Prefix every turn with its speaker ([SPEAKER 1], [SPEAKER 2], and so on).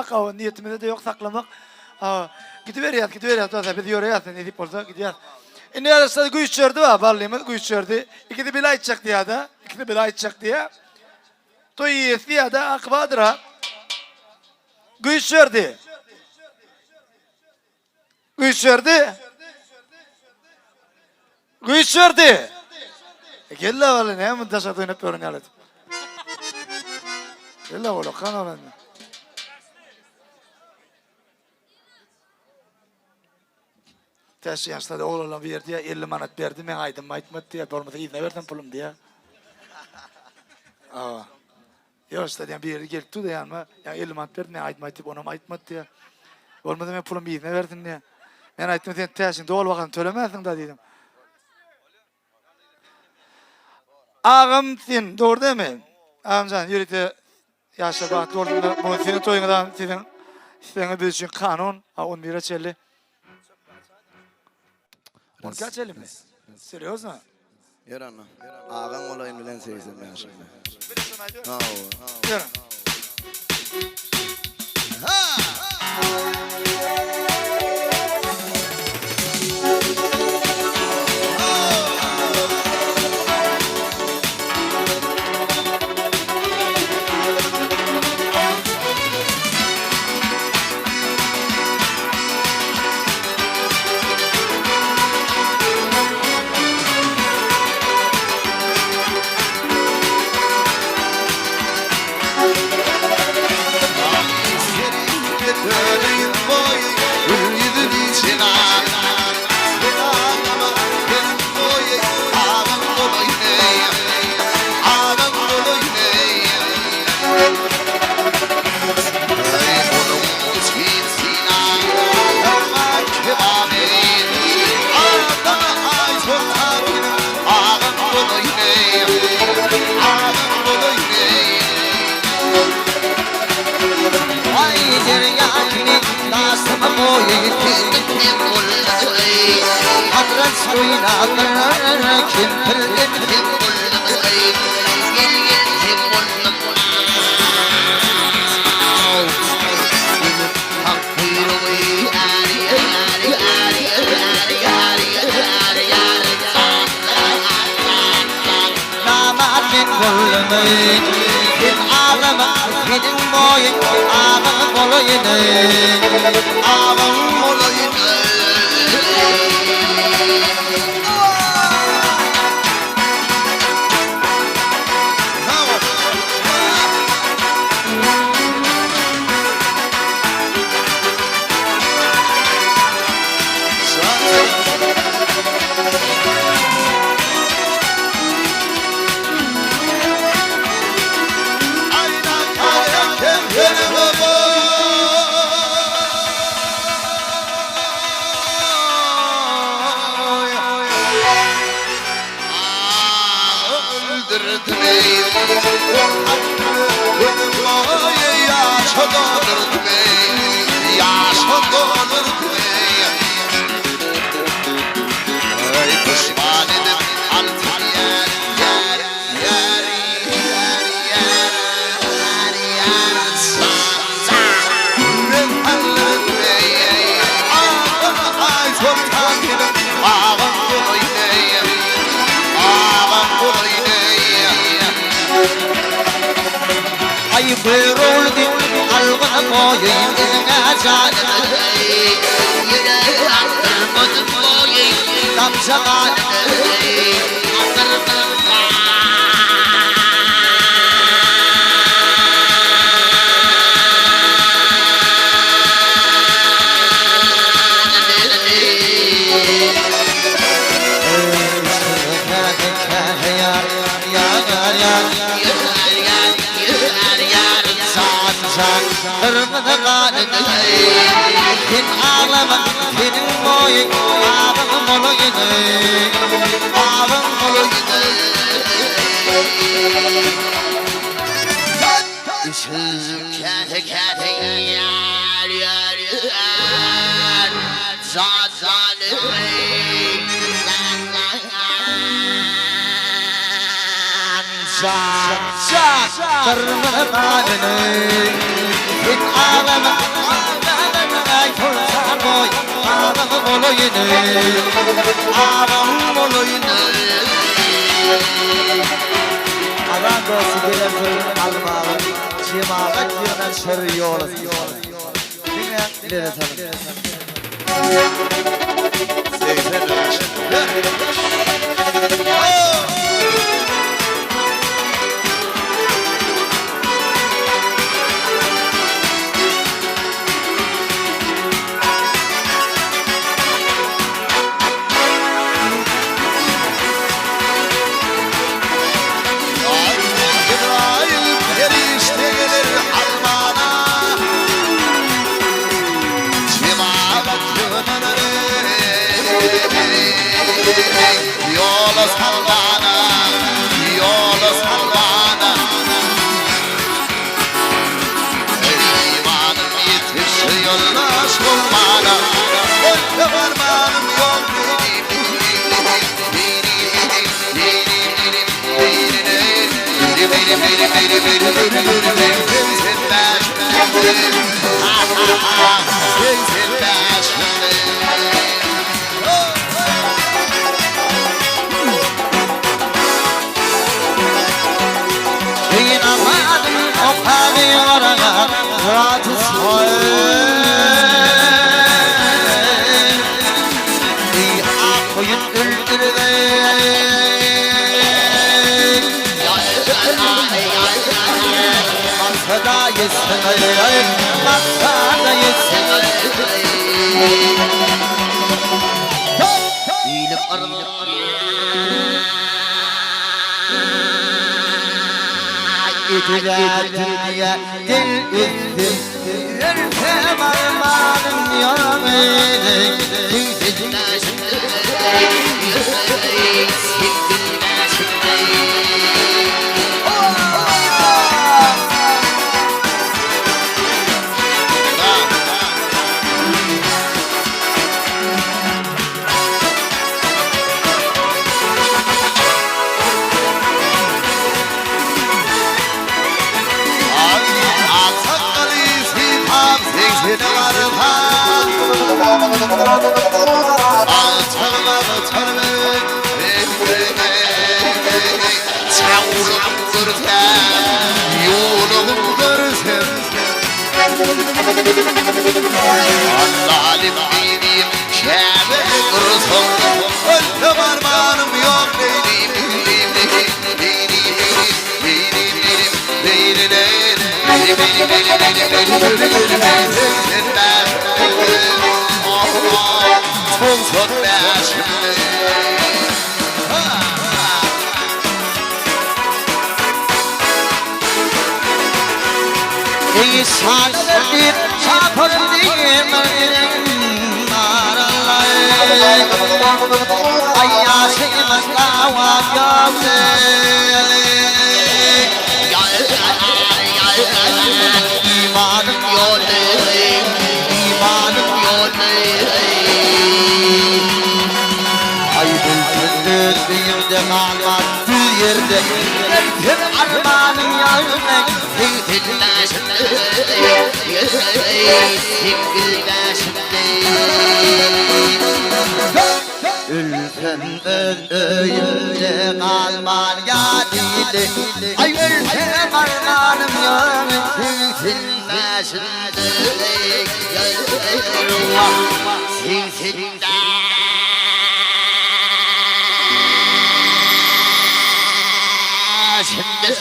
[SPEAKER 1] saklamak, niyetimizde de yok saklamak. Gidiveriyat, biz yoruyat, ne deyip olsa gidiyat. Ne arasında güç çördü var, ballıyımız güç çördü. İkide bir aytacak diye da, ikide bir aytacak diye. Toy yesi ya da akbadıra. Güç çördü. Güç çördü. Güç çördü. Gel la valla, ne müntaşa dönüp örneğin. Gel la valla, kan olan. Teşhis yaşta da oğlan verdi ya 50 manat verdi men aydım aytmadı diye olmasa izne verdim pulum diye. Yaşta diye bir yere geldi de yanıma ya 50 manat verdi men aydım aytıp ona aytmadı diye. Olmadı men pulum izne verdim diye. Men aytdım sen teşhin doğal vakan tölemezsin da dedim. Ağam sen doğru değil mi? Ağamcan yürüte yaşa bak doğru bu senin toyundan senin bir için kanun 10 lira çelli. On kaçalım mı? Seriöz mu?
[SPEAKER 2] Yaranma. Ağam olayım bilen sevsem ya şimdi.
[SPEAKER 1] Yaran.
[SPEAKER 3] Karnı ağrını, in ağlama. ağam olayım. Ağam dostu gelen sözünü kalmalı. Cemağa giren şerri olasın. Dinle, ileri tanım.
[SPEAKER 2] 85. Yola sallana, yola sallana. İmanım yetişiyor solmana. Öyle varmanım yok
[SPEAKER 3] dünya dil üstü ürkem armağanım yok
[SPEAKER 2] Allah'ım benim şebe kırsın. Öyle varmanım yok
[SPEAKER 3] İnsanlar çapır diyeyim Ayyaşımız davam yok İmanım yok İmanım yok Ay bülbüldür düğümde kalmaz yerde Erken armağanım yağına Ülfen öğünde kalman ya dili Ay ülfen armağanım yağına Silsilmeşinde Silsilde Şimdi